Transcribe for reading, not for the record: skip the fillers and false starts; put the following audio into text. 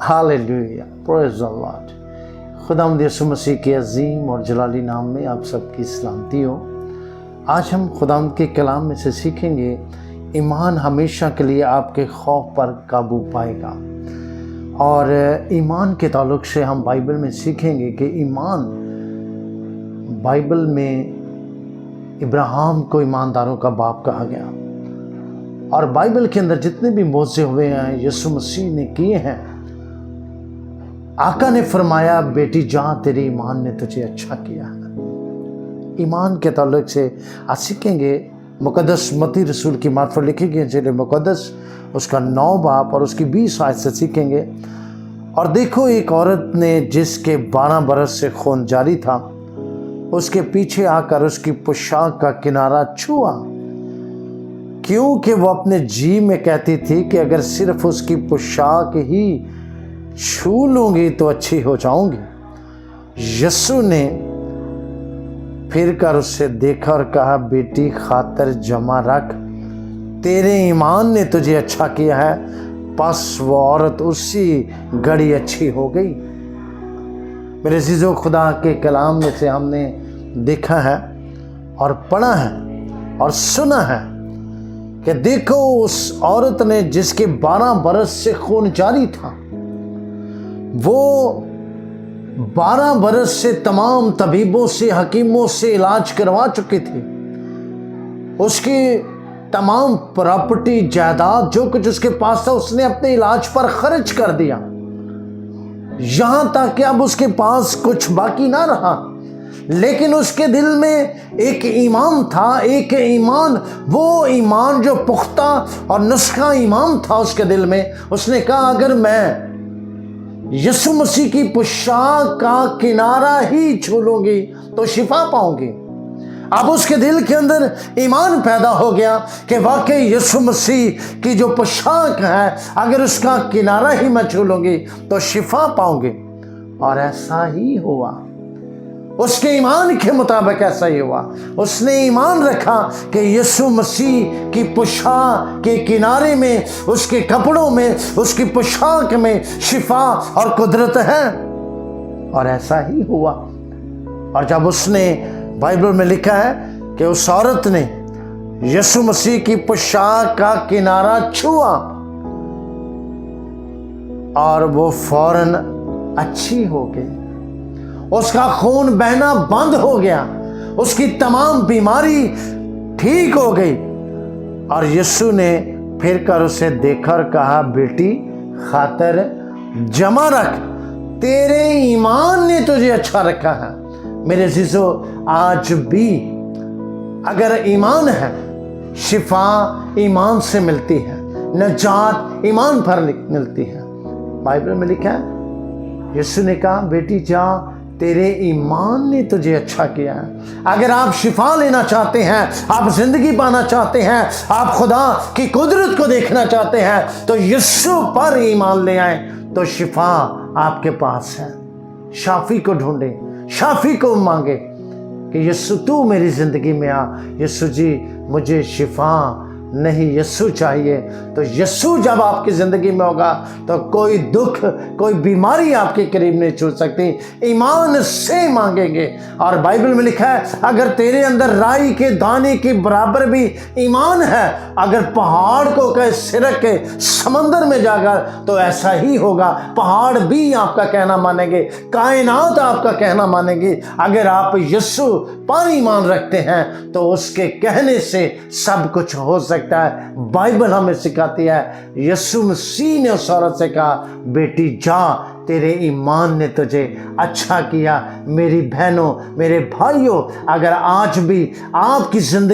Hallelujah, praise the Lord. खुदावंद यीशु मसीह के अजीम और जलाली नाम में आप सबकी सलामती हो। आज हम खुदावंद के कलाम में से सीखेंगे, ईमान हमेशा के लिए आपके खौफ पर काबू पाएगा। और ईमान के ताल्लुक़ से हम बाइबल में सीखेंगे कि ईमान, बाइबल में इब्राहिम को ईमानदारों का बाप कहा गया। और बाइबल के अंदर जितने भी मौज़े हुए हैं यीशु मसीह ने किए हैं, आका ने फरमाया, बेटी जा, तेरे ईमान ने तुझे अच्छा किया है। ईमान के ताल्लुक़ से आज सीखेंगे मुक़द्दस मत्ती रसूल की मार्फत लिखी गई इंजील मुक़द्दस उसका 9 बाब और उसकी 20 आयत से सीखेंगे। और देखो, एक औरत ने जिसके 12 बरस से खून जारी था, उसके पीछे आकर उसकी पोशाक का किनारा छुआ, क्योंकि वो अपने जी में कहती थी कि अगर सिर्फ उसकी पोशाक ही छू लूँगी तो अच्छी हो जाऊँगी। यीशु ने फिर कर उससे देखा और कहा, बेटी खातर जमा रख, तेरे ईमान ने तुझे अच्छा किया है। बस वो औरत उसी घड़ी अच्छी हो गई। मेरे अज़ीज़ों, खुदा के कलाम में से हमने देखा है और पढ़ा है और सुना है कि देखो, उस औरत ने जिसके 12 बरस से खून जारी था, वो 12 बरस से तमाम तबीबों से, हकीमों से इलाज करवा चुकी थी। उसकी तमाम प्रॉपर्टी, जायदाद, जो कुछ उसके पास था, उसने अपने इलाज पर खर्च कर दिया। यहां तक कि अब उसके पास कुछ बाकी ना रहा। लेकिन उसके दिल में एक ईमान था, एक ईमान, वो ईमान जो पुख्ता और नुस्खा ईमान था उसके दिल में। उसने कहा, अगर मैं यीशु मसीह की पोशाक का किनारा ही छू लूंगी तो शिफा पाऊंगी। अब उसके दिल के अंदर ईमान पैदा हो गया कि वाकई यीशु मसीह की जो पोशाक है, अगर उसका किनारा ही मैं छू लूंगी तो शिफा पाऊंगी। और ऐसा ही हुआ, उसके ईमान के मुताबिक ऐसा ही हुआ। उसने ईमान रखा कि यीशु मसीह की पोशाक के किनारे में, उसके कपड़ों में, उसकी पोशाक में शिफा और कुदरत है। और ऐसा ही हुआ। और जब उसने, बाइबल में लिखा है कि उस औरत ने यीशु मसीह की पोशाक का किनारा छुआ और वो फौरन अच्छी हो गई। उसका खून बहना बंद हो गया, उसकी तमाम बीमारी ठीक हो गई। और यीशु ने फिर कर उसे देखा और कहा, बेटी खातर जमा रख, तेरे ईमान ने तुझे अच्छा रखा है। मेरे अज़ीज़ों, आज भी अगर ईमान है, शिफा ईमान से मिलती है, नजात ईमान पर मिलती है। बाइबल में लिखा है, यीशु ने कहा, बेटी जा, तेरे ईमान ने तुझे अच्छा किया है। अगर आप शिफा लेना चाहते हैं, आप जिंदगी पाना चाहते हैं, आप खुदा की कुदरत को देखना चाहते हैं, तो यीशु पर ईमान ले आए तो शिफा आपके पास है। शाफी को ढूंढे, शाफी को मांगे कि यीशु तू मेरी जिंदगी में आ। यीशु जी, मुझे शिफा नहीं, यीशु चाहिए। तो यीशु जब आपकी ज़िंदगी में होगा तो कोई दुख, कोई बीमारी आपके करीब नहीं छू सकती। ईमान से मांगेंगे। और बाइबल में लिखा है, अगर तेरे अंदर राई के दाने के बराबर भी ईमान है, अगर पहाड़ को कहे सिरक के समंदर में जाकर, तो ऐसा ही होगा। पहाड़ भी आपका कहना मानेंगे, कायनात आपका कहना मानेगी। अगर आप यीशु पर ईमान रखते हैं तो उसके कहने से सब कुछ हो सकता है। बाइबल हमें सिखाती है, यीशु मसीह ने उस औरत से कहा, बेटी जा, तेरे ईमान ने तुझे अच्छा किया। मेरी बहनों, मेरे भाइयों, अगर आज भी आपकी जिंदगी